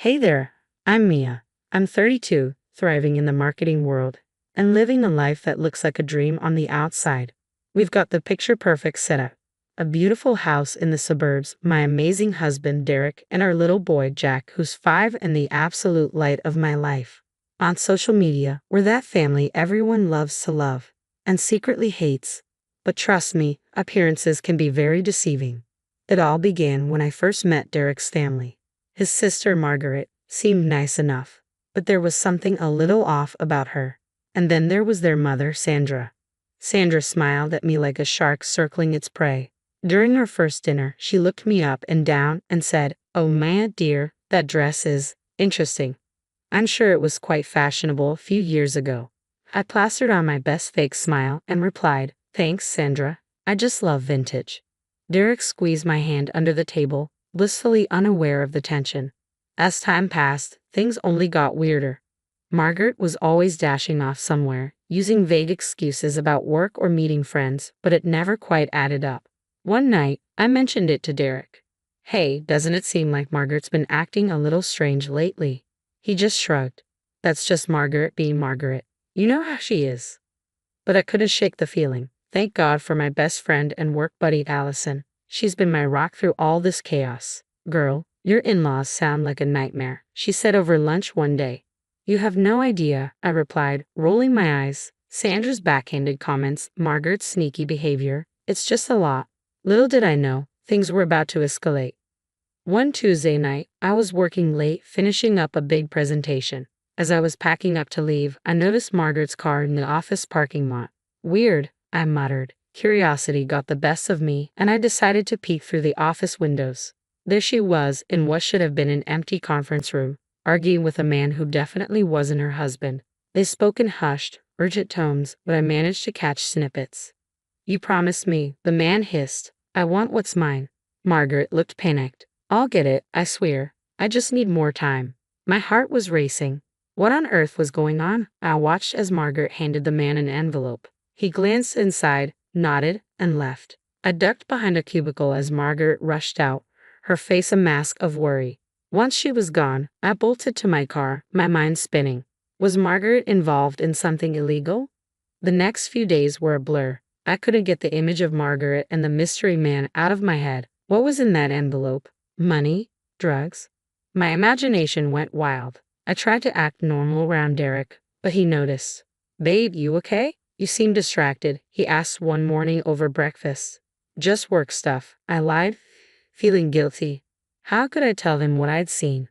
Hey there, I'm Mia. I'm 32, thriving in the marketing world, and living a life that looks like a dream on the outside. We've got the picture perfect setup: a beautiful house in the suburbs, my amazing husband Derek, and our little boy Jack, who's 5 and the absolute light of my life. On social media, we're that family everyone loves to love and secretly hates. But trust me, appearances can be very deceiving. It all began when I first met Derek's family. His sister Margaret seemed nice enough, but there was something a little off about her. And then there was their mother, Sandra. Sandra smiled at me like a shark circling its prey. During our first dinner, she looked me up and down and said, "Oh, Maya dear, that dress is interesting." I'm sure it was quite fashionable a few years ago. I plastered on my best fake smile and replied, "Thanks, Sandra. I just love vintage." Derek squeezed my hand under the table, blissfully unaware of the tension. As time passed, things only got weirder. Margaret was always dashing off somewhere, using vague excuses about work or meeting friends, but it never quite added up. One night, I mentioned it to Derek. "Hey, doesn't it seem like Margaret's been acting a little strange lately?" He just shrugged. "That's just Margaret being Margaret. You know how she is." But I couldn't shake the feeling. Thank God for my best friend and work buddy Allison. She's been my rock through all this chaos. "Girl, your in-laws sound like a nightmare," she said over lunch one day. "You have no idea," I replied, rolling my eyes. Sandra's backhanded comments, Margaret's sneaky behavior, it's just a lot. Little did I know, things were about to escalate. One Tuesday night, I was working late, finishing up a big presentation. As I was packing up to leave, I noticed Margaret's car in the office parking lot. "Weird," I muttered. Curiosity got the best of me, and I decided to peek through the office windows. There she was, in what should have been an empty conference room, arguing with a man who definitely wasn't her husband. They spoke in hushed, urgent tones, but I managed to catch snippets. "You promised me," the man hissed. "I want what's mine." Margaret looked panicked. "I'll get it, I swear. I just need more time." My heart was racing. What on earth was going on? I watched as Margaret handed the man an envelope. He glanced inside, nodded, and left. I ducked behind a cubicle as Margaret rushed out, her face a mask of worry. Once she was gone, I bolted to my car, my mind spinning. Was Margaret involved in something illegal? The next few days were a blur. I couldn't get the image of Margaret and the mystery man out of my head. What was in that envelope? Money? Drugs? My imagination went wild. I tried to act normal around Derek, but he noticed. "Babe, you okay? You seem distracted," he asked one morning over breakfast. "Just work stuff," I lied, feeling guilty. How could I tell them what I'd seen?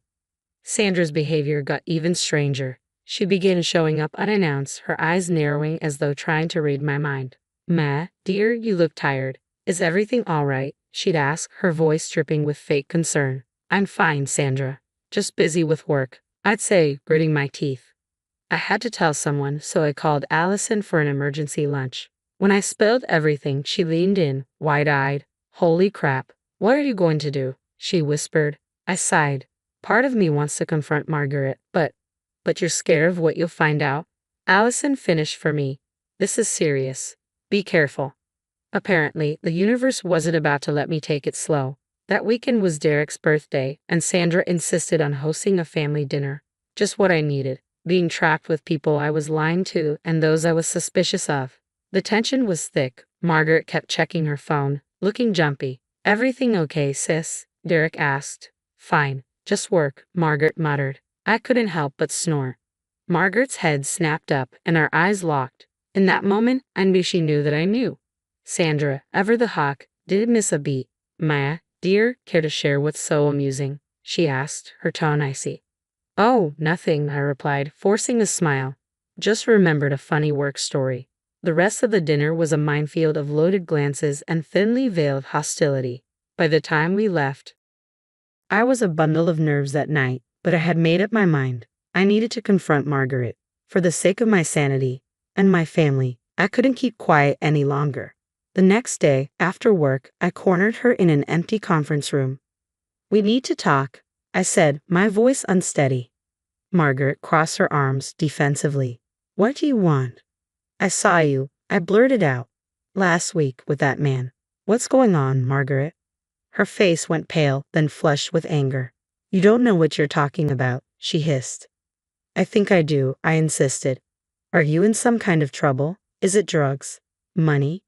Sandra's behavior got even stranger. She began showing up unannounced, her eyes narrowing as though trying to read my mind. "Ma, dear, you look tired. Is everything all right?" she'd ask, her voice dripping with fake concern. "I'm fine, Sandra. Just busy with work," I'd say, gritting my teeth. I had to tell someone, so I called Allison for an emergency lunch. When I spilled everything, she leaned in, wide-eyed. "Holy crap, what are you going to do?" she whispered. I sighed. Part of me wants to confront Margaret, but you're scared of what you'll find out? Allison finished for me. "This is serious. Be careful." Apparently, the universe wasn't about to let me take it slow. That weekend was Derek's birthday, and Sandra insisted on hosting a family dinner. Just what I needed. Being trapped with people I was lying to and those I was suspicious of. The tension was thick. Margaret kept checking her phone, looking jumpy. "Everything okay, sis?" Derek asked. "Fine. Just work," Margaret muttered. I couldn't help but snore. Margaret's head snapped up and our eyes locked. In that moment, I knew she knew that I knew. Sandra, ever the hawk, didn't miss a beat. "Maya, dear, care to share what's so amusing?" she asked, her tone icy. "Oh, nothing," I replied, forcing a smile. "Just remembered a funny work story." The rest of the dinner was a minefield of loaded glances and thinly veiled hostility. By the time we left, I was a bundle of nerves that night, but I had made up my mind. I needed to confront Margaret. For the sake of my sanity and my family, I couldn't keep quiet any longer. The next day, after work, I cornered her in an empty conference room. "We need to talk," I said, my voice unsteady. Margaret crossed her arms defensively. "What do you want?" "I saw you," I blurted out. "Last week with that man." "What's going on, Margaret?" Her face went pale, then flushed with anger. You don't know what you're talking about, she hissed. I think I do, I insisted. Are you in some kind of trouble? Is it drugs? Money?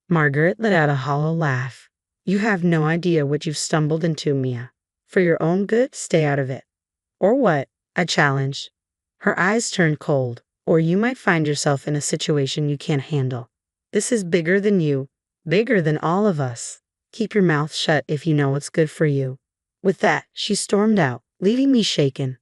Margaret let out a hollow laugh. You have no idea what you've stumbled into, Mia. For your own good, stay out of it. Or what? I challenged. Her eyes turned cold. Or you might find yourself in a situation you can't handle. This is bigger than you, bigger than all of us. Keep your mouth shut if you know what's good for you. With that, she stormed out, leaving me shaken.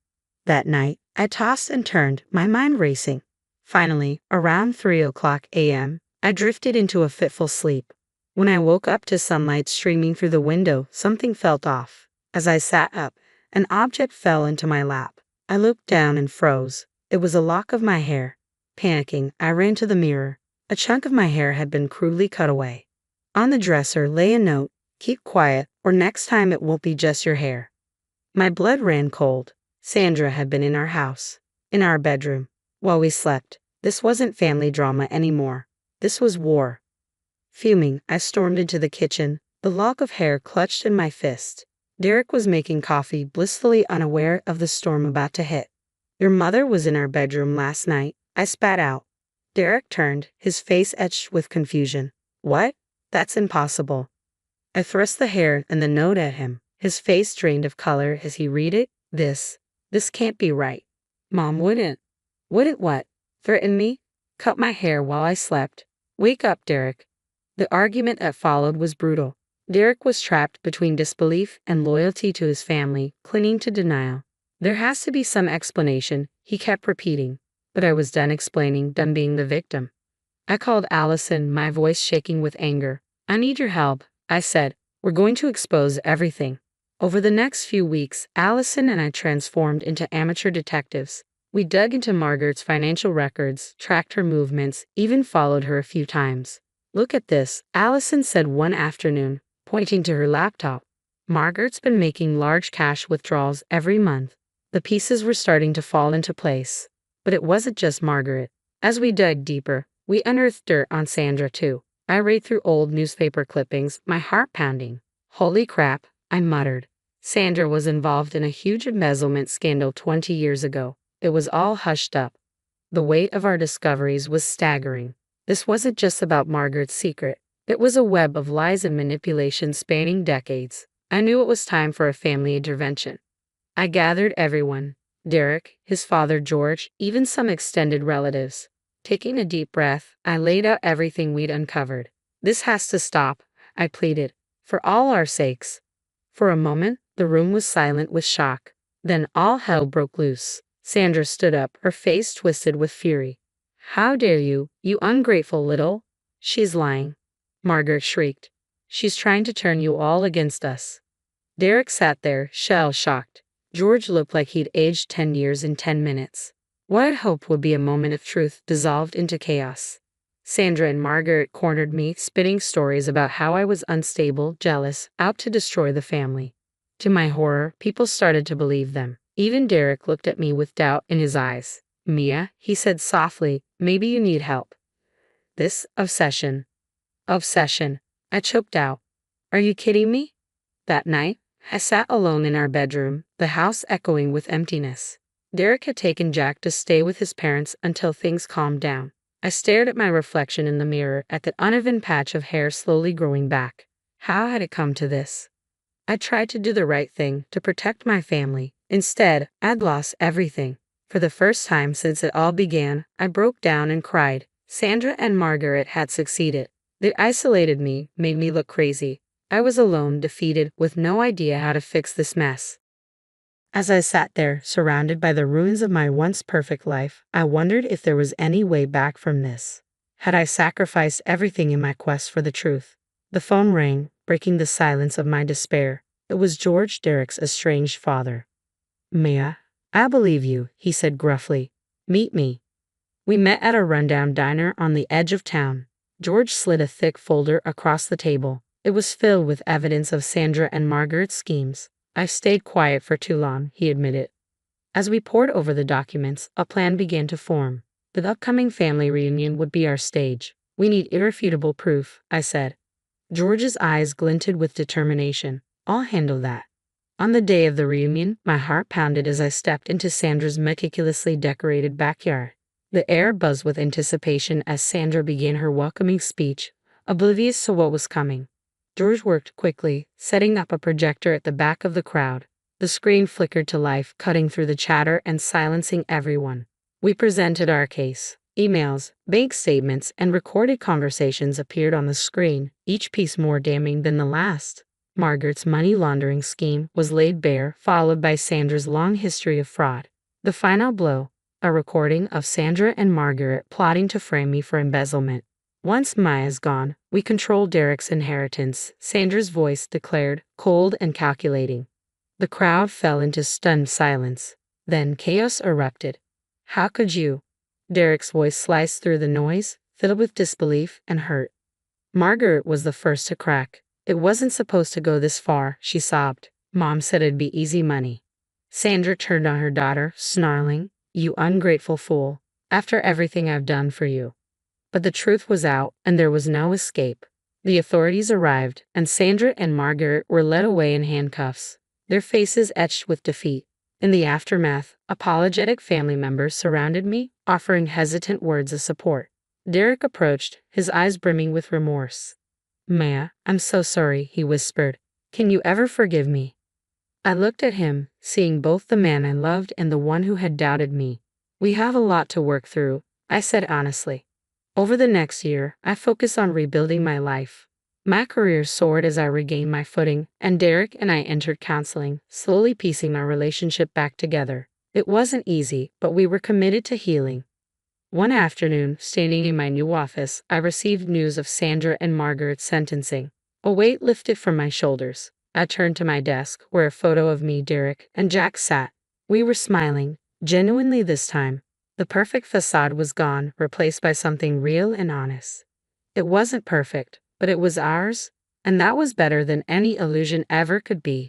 That night, I tossed and turned, my mind racing. Finally, around 3 a.m., I drifted into a fitful sleep. When I woke up to sunlight streaming through the window, something felt off. As I sat up, an object fell into my lap. I looked down and froze. It was a lock of my hair. Panicking, I ran to the mirror. A chunk of my hair had been crudely cut away. On the dresser lay a note, keep quiet, or next time it won't be just your hair. My blood ran cold. Sandra had been in our house, in our bedroom, while we slept. This wasn't family drama anymore. This was war. Fuming, I stormed into the kitchen, the lock of hair clutched in my fist. Derek was making coffee, blissfully unaware of the storm about to hit. Your mother was in our bedroom last night, I spat out. Derek turned, his face etched with confusion. What? That's impossible. I thrust the hair and the note at him, his face drained of color as he read it. This can't be right. Mom wouldn't. Wouldn't what? Threaten me? Cut my hair while I slept? Wake up, Derek. The argument that followed was brutal. Derek was trapped between disbelief and loyalty to his family, clinging to denial. There has to be some explanation, he kept repeating. But I was done explaining, done being the victim. I called Allison, my voice shaking with anger. I need your help, I said. We're going to expose everything. Over the next few weeks, Allison and I transformed into amateur detectives. We dug into Margaret's financial records, tracked her movements, even followed her a few times. Look at this, Allison said one afternoon, pointing to her laptop. Margaret's been making large cash withdrawals every month. The pieces were starting to fall into place. But it wasn't just Margaret. As we dug deeper, we unearthed dirt on Sandra too. I read through old newspaper clippings, my heart pounding. Holy crap, I muttered. Sandra was involved in a huge embezzlement scandal 20 years ago. It was all hushed up. The weight of our discoveries was staggering. This wasn't just about Margaret's secret. It was a web of lies and manipulation spanning decades. I knew it was time for a family intervention. I gathered everyone. Derek, his father George, even some extended relatives. Taking a deep breath, I laid out everything we'd uncovered. This has to stop, I pleaded, for all our sakes. For a moment, the room was silent with shock. Then all hell broke loose. Sandra stood up, her face twisted with fury. How dare you, you ungrateful little... She's lying, Margaret shrieked. She's trying to turn you all against us. Derek sat there, shell-shocked. George looked like he'd aged 10 years in 10 minutes. What I'd hoped would be a moment of truth dissolved into chaos. Sandra and Margaret cornered me, spinning stories about how I was unstable, jealous, out to destroy the family. To my horror, people started to believe them. Even Derek looked at me with doubt in his eyes. Mia, he said softly, maybe you need help. This obsession. Obsession. I choked out. Are you kidding me? That night, I sat alone in our bedroom, the house echoing with emptiness. Derek had taken Jack to stay with his parents until things calmed down. I stared at my reflection in the mirror, at that uneven patch of hair slowly growing back. How had it come to this? I tried to do the right thing, to protect my family. Instead, I'd lost everything. For the first time since it all began, I broke down and cried. Sandra and Margaret had succeeded. They isolated me, made me look crazy. I was alone, defeated, with no idea how to fix this mess. As I sat there, surrounded by the ruins of my once perfect life, I wondered if there was any way back from this. Had I sacrificed everything in my quest for the truth? The phone rang, breaking the silence of my despair. It was George, Derek's estranged father. Mia, I believe you, he said gruffly. Meet me. We met at a rundown diner on the edge of town. George slid a thick folder across the table. It was filled with evidence of Sandra and Margaret's schemes. I stayed quiet for too long, he admitted. As we pored over the documents, a plan began to form. The upcoming family reunion would be our stage. We need irrefutable proof, I said. George's eyes glinted with determination. I'll handle that. On the day of the reunion, my heart pounded as I stepped into Sandra's meticulously decorated backyard. The air buzzed with anticipation as Sandra began her welcoming speech, oblivious to what was coming. George worked quickly, setting up a projector at the back of the crowd. The screen flickered to life, cutting through the chatter and silencing everyone. We presented our case. Emails, bank statements, and recorded conversations appeared on the screen, each piece more damning than the last. Margaret's money laundering scheme was laid bare, followed by Sandra's long history of fraud. The final blow, a recording of Sandra and Margaret plotting to frame me for embezzlement. Once Maya's gone, we control Derek's inheritance, Sandra's voice declared, cold and calculating. The crowd fell into stunned silence. Then chaos erupted. How could you? Derek's voice sliced through the noise, filled with disbelief and hurt. Margaret was the first to crack. It wasn't supposed to go this far, she sobbed. Mom said it'd be easy money. Sandra turned on her daughter, snarling, You ungrateful fool. After everything I've done for you. But the truth was out, and there was no escape. The authorities arrived, and Sandra and Margaret were led away in handcuffs, their faces etched with defeat. In the aftermath, apologetic family members surrounded me, offering hesitant words of support. Derek approached, his eyes brimming with remorse. Maya, I'm so sorry, he whispered. Can you ever forgive me? I looked at him, seeing both the man I loved and the one who had doubted me. We have a lot to work through, I said honestly. Over the next year, I focused on rebuilding my life. My career soared as I regained my footing, and Derek and I entered counseling, slowly piecing our relationship back together. It wasn't easy, but we were committed to healing. One afternoon, standing in my new office, I received news of Sandra and Margaret's sentencing. A weight lifted from my shoulders. I turned to my desk, where a photo of me, Derek, and Jack sat. We were smiling, genuinely this time. The perfect facade was gone, replaced by something real and honest. It wasn't perfect, but it was ours, and that was better than any illusion ever could be.